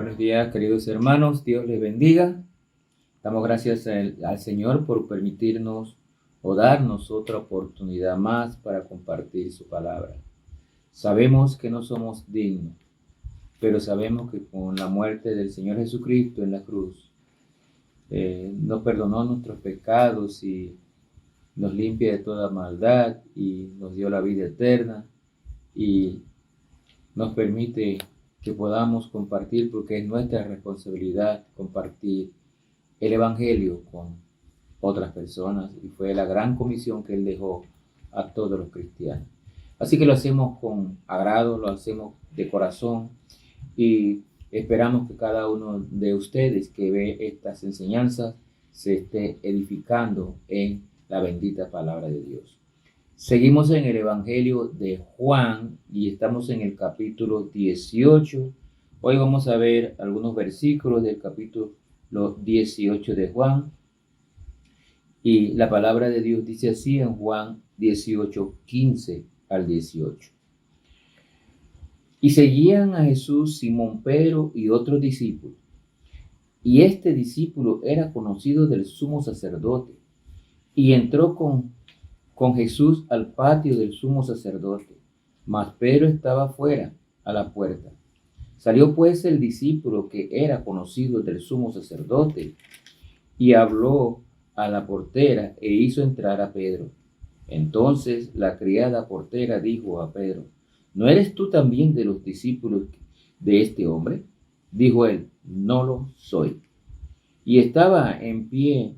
Buenos días, queridos hermanos. Dios les bendiga. Damos gracias al Señor por permitirnos o darnos otra oportunidad más para compartir su palabra. Sabemos que no somos dignos, pero sabemos que con la muerte del Señor Jesucristo en la cruz, nos perdonó nuestros pecados y nos limpia de toda maldad y nos dio la vida eterna y nos permite que podamos compartir, porque es nuestra responsabilidad compartir el Evangelio con otras personas, y fue la gran comisión que Él dejó a todos los cristianos. Así que lo hacemos con agrado, lo hacemos de corazón y esperamos que cada uno de ustedes que ve estas enseñanzas se esté edificando en la bendita palabra de Dios. Seguimos en el Evangelio de Juan y estamos en el capítulo 18. Hoy vamos a ver algunos versículos del capítulo 18 de Juan. Y la palabra de Dios dice así en Juan 18, 15 al 18. Y seguían a Jesús Simón Pedro y otros discípulos. Y este discípulo era conocido del sumo sacerdote y entró con Jesús al patio del sumo sacerdote, mas Pedro estaba fuera a la puerta. Salió pues el discípulo que era conocido del sumo sacerdote y habló a la portera e hizo entrar a Pedro. Entonces la criada portera dijo a Pedro: ¿No eres tú también de los discípulos de este hombre? Dijo él: No lo soy. Y estaba en pie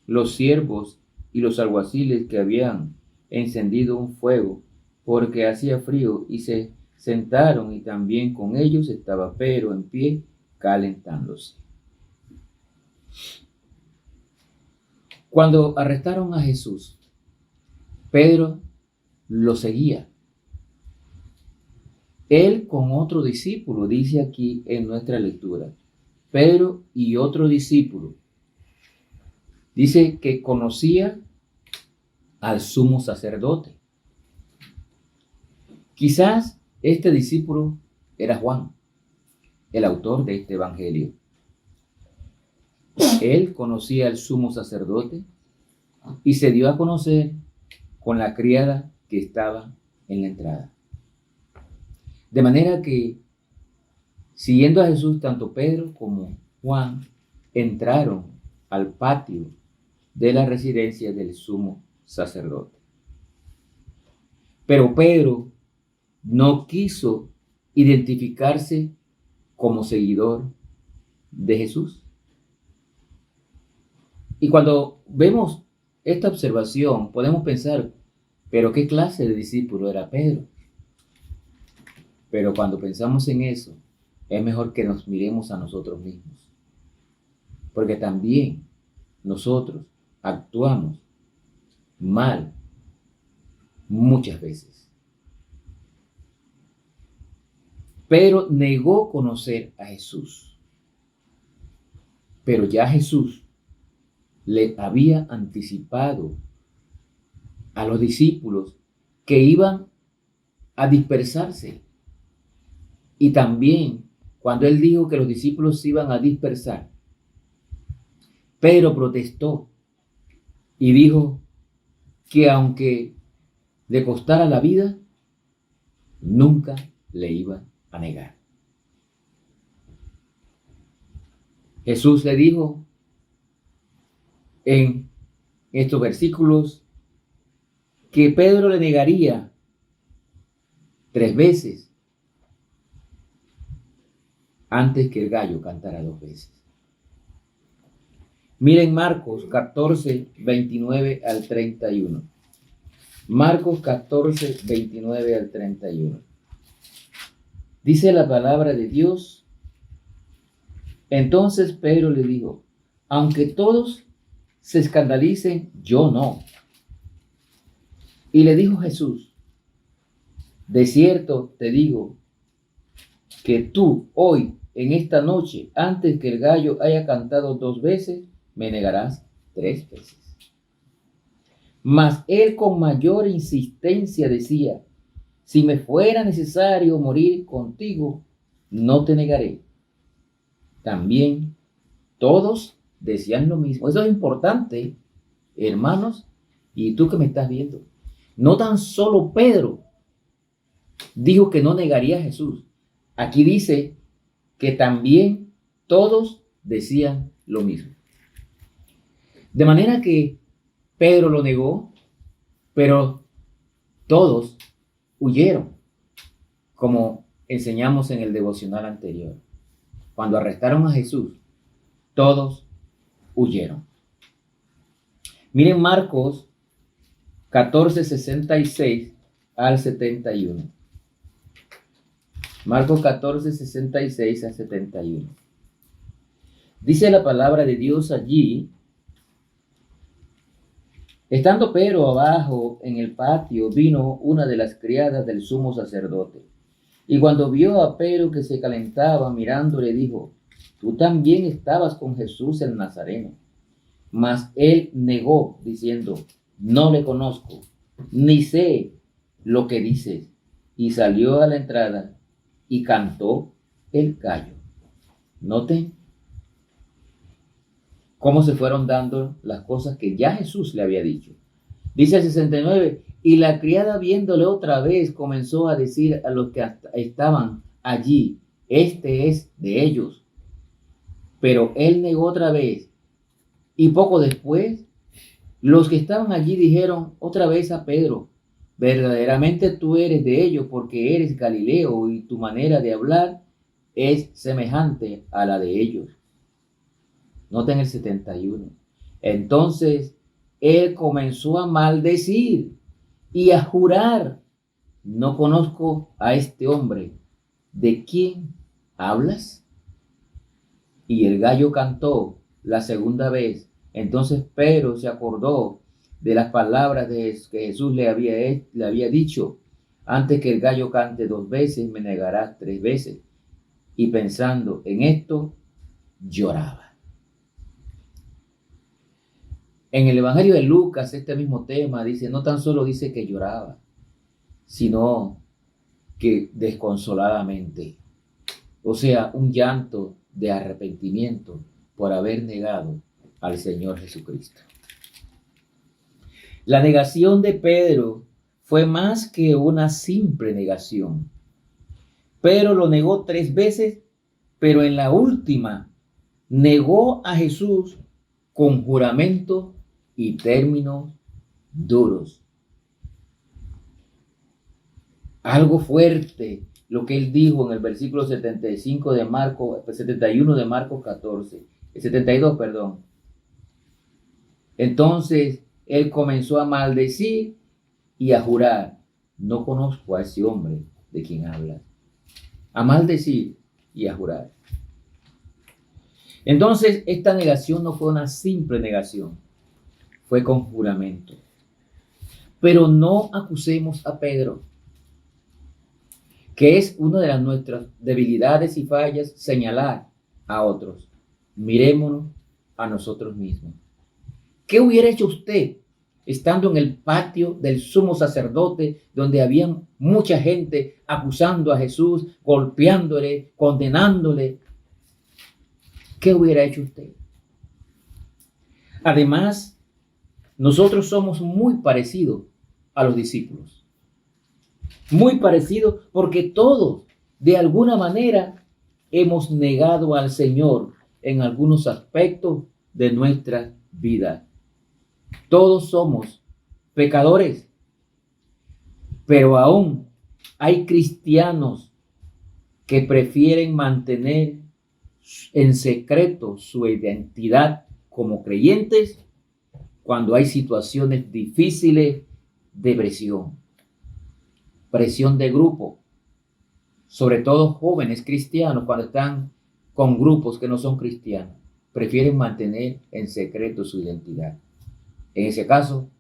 los siervos y los alguaciles que habían encendido un fuego, porque hacía frío, y se sentaron, y también con ellos estaba Pedro en pie, calentándose. Cuando arrestaron a Jesús, Pedro lo seguía. Él con otro discípulo, dice aquí en nuestra lectura, Pedro y otro discípulo. Dice que conocía al sumo sacerdote. Quizás este discípulo era Juan, el autor de este evangelio. Él conocía al sumo sacerdote y se dio a conocer con la criada que estaba en la entrada. De manera que, siguiendo a Jesús, tanto Pedro como Juan entraron al patio de la residencia del sumo sacerdote. Pero Pedro no quiso identificarse como seguidor de Jesús. Y cuando vemos esta observación, podemos pensar, ¿pero qué clase de discípulo era Pedro? Pero cuando pensamos en eso, es mejor que nos miremos a nosotros mismos. Porque también nosotros actuamos mal muchas veces. Pedro negó conocer a Jesús, pero ya Jesús le había anticipado a los discípulos que iban a dispersarse. Y también cuando él dijo que los discípulos se iban a dispersar, Pedro protestó y dijo que aunque le costara la vida, nunca le iba a negar. Jesús le dijo en estos versículos que Pedro le negaría 3 veces antes que el gallo cantara 2 veces. Miren Marcos 14, 29 al 31. Marcos 14, 29 al 31. Dice la palabra de Dios: Entonces Pedro le dijo: Aunque todos se escandalicen, yo no. Y le dijo Jesús: De cierto te digo que tú hoy, en esta noche, antes que el gallo haya cantado 2 veces, me negarás 3 veces. Mas él con mayor insistencia decía: Si me fuera necesario morir contigo, no te negaré. también todos decían lo mismo. Eso es importante, hermanos, y tú que me estás viendo. No tan solo Pedro dijo que no negaría a Jesús. Aquí dice que también todos decían lo mismo. De manera que Pedro lo negó, pero todos huyeron, como enseñamos en el devocional anterior. Cuando arrestaron a Jesús, todos huyeron. Miren Marcos 14:66 al 71. Marcos 14:66 al 71. Dice la palabra de Dios allí: estando Pedro abajo en el patio, vino una de las criadas del sumo sacerdote. Y cuando vio a Pedro que se calentaba, mirándole, dijo: tú también estabas con Jesús el Nazareno. Mas él negó, diciendo: no le conozco, ni sé lo que dices. Y salió a la entrada y cantó el gallo. Noten cómo se fueron dando las cosas que ya Jesús le había dicho. Dice el 69, y la criada viéndole otra vez comenzó a decir a los que estaban allí: este es de ellos. Pero él negó otra vez. Y poco después, los que estaban allí dijeron otra vez a Pedro: verdaderamente tú eres de ellos, porque eres Galileo y tu manera de hablar es semejante a la de ellos. Noten el 71. Entonces él comenzó a maldecir y a jurar: no conozco a este hombre. ¿De quién hablas? Y el gallo cantó la segunda vez. Entonces Pedro se acordó de las palabras que Jesús le había dicho: antes que el gallo cante 2 veces, me negarás 3 veces. Y pensando en esto, lloraba. En el Evangelio de Lucas, este mismo tema dice, no tan solo dice que lloraba, sino que desconsoladamente. O sea, un llanto de arrepentimiento por haber negado al Señor Jesucristo. La negación de Pedro fue más que una simple negación. Pedro lo negó 3 veces, pero en la última negó a Jesús con juramento y términos duros. Algo fuerte lo que él dijo en el versículo 75 de Marcos, 71 de Marcos 14, 72, perdón. Entonces él comenzó a maldecir y a jurar: no conozco a ese hombre de quien hablas. A maldecir y a jurar. Entonces esta negación no fue una simple negación, fue con juramento. Pero no acusemos a Pedro, que es una de nuestras debilidades y fallas, señalar a otros. Mirémonos a nosotros mismos. ¿Qué hubiera hecho usted estando en el patio del sumo sacerdote, donde había mucha gente acusando a Jesús, golpeándole, condenándole? ¿Qué hubiera hecho usted? Además, nosotros somos muy parecidos a los discípulos. Muy parecidos porque todos, de alguna manera, hemos negado al Señor en algunos aspectos de nuestra vida. Todos somos pecadores, pero aún hay cristianos que prefieren mantener en secreto su identidad como creyentes cuando hay situaciones difíciles de presión de grupo, sobre todo jóvenes cristianos cuando están con grupos que no son cristianos, prefieren mantener en secreto su identidad. En ese caso,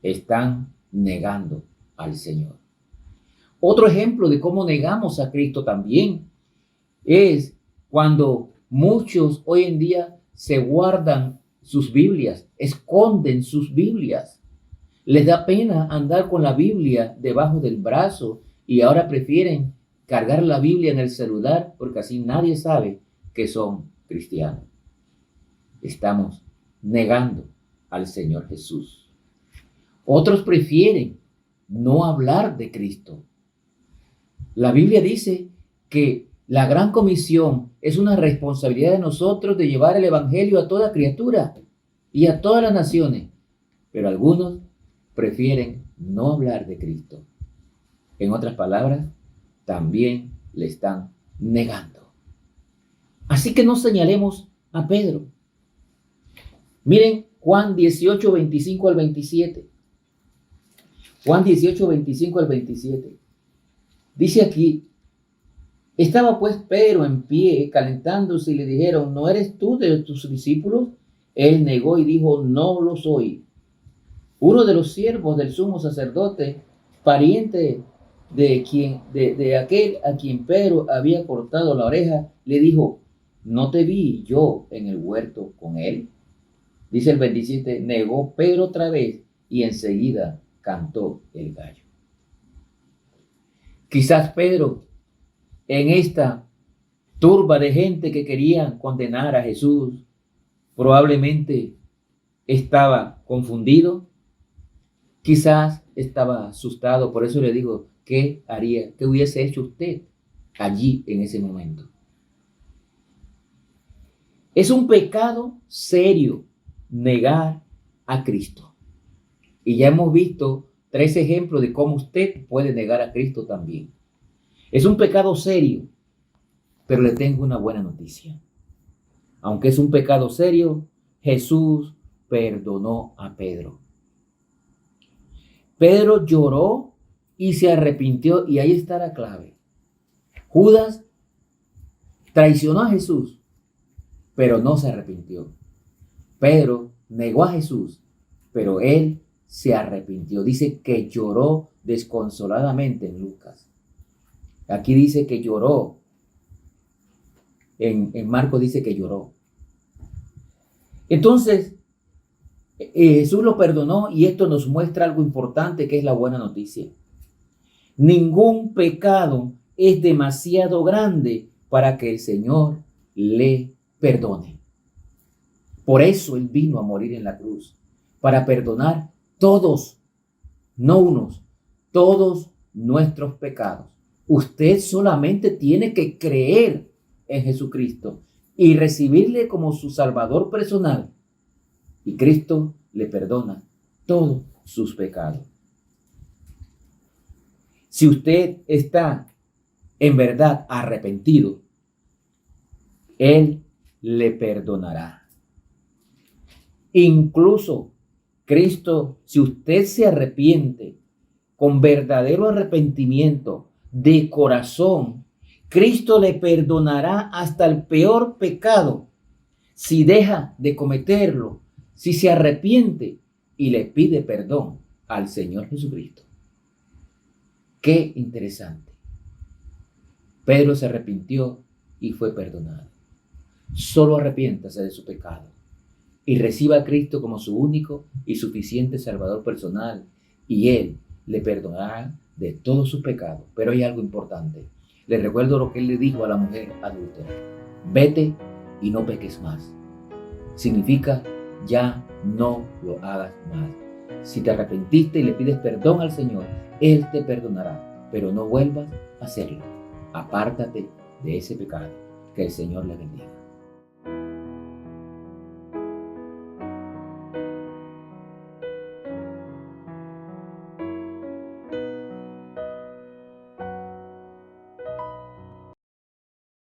están negando al Señor. Otro ejemplo de cómo negamos a Cristo también es cuando muchos hoy en día se guardan sus Biblias, esconden sus Biblias. Les da pena andar con la Biblia debajo del brazo y ahora prefieren cargar la Biblia en el celular porque así nadie sabe que son cristianos. Estamos negando al Señor Jesús. Otros prefieren no hablar de Cristo. La Biblia dice que la gran comisión es una responsabilidad de nosotros de llevar el evangelio a toda criatura y a todas las naciones, pero algunos prefieren no hablar de Cristo. En otras palabras, también le están negando. Así que no señalemos a Pedro. Miren Juan 18, 25 al 27. Juan 18, 25 al 27. Dice aquí: estaba pues Pedro en pie, calentándose, y le dijeron: ¿no eres tú de tus discípulos? Él negó y dijo: no lo soy. Uno de los siervos del sumo sacerdote, pariente de aquel a quien Pedro había cortado la oreja, le dijo: ¿no te vi yo en el huerto con él? Dice el 27, negó Pedro otra vez y enseguida cantó el gallo. Quizás Pedro, en esta turba de gente que querían condenar a Jesús, probablemente estaba confundido, quizás estaba asustado. Por eso le digo, ¿qué haría? ¿Qué hubiese hecho usted allí en ese momento? Es un pecado serio negar a Cristo. Y ya hemos visto 3 ejemplos de cómo usted puede negar a Cristo también. Es un pecado serio, pero le tengo una buena noticia. Aunque es un pecado serio, Jesús perdonó a Pedro. Pedro lloró y se arrepintió, y ahí está la clave. Judas traicionó a Jesús, pero no se arrepintió. Pedro negó a Jesús, pero él se arrepintió. Dice que lloró desconsoladamente en Lucas. Aquí dice que lloró. En Marcos dice que lloró. Entonces, Jesús lo perdonó, y esto nos muestra algo importante, que es la buena noticia. Ningún pecado es demasiado grande para que el Señor le perdone. Por eso Él vino a morir en la cruz, para perdonar todos, no unos, todos nuestros pecados. Usted solamente tiene que creer en Jesucristo y recibirle como su Salvador personal, y Cristo le perdona todos sus pecados. Si usted está en verdad arrepentido, Él le perdonará. Incluso Cristo, si usted se arrepiente con verdadero arrepentimiento de corazón, Cristo le perdonará hasta el peor pecado si deja de cometerlo, si se arrepiente y le pide perdón al Señor Jesucristo. Qué interesante. Pedro se arrepintió y fue perdonado. Solo arrepiéntase de su pecado y reciba a Cristo como su único y suficiente Salvador personal, y Él le perdonará de todos sus pecados. Pero hay algo importante. Le recuerdo lo que Él le dijo a la mujer adúltera: vete y no peques más. Significa, ya no lo hagas más. Si te arrepentiste y le pides perdón al Señor, Él te perdonará, pero no vuelvas a hacerlo. Apártate de ese pecado. Que el Señor le bendiga.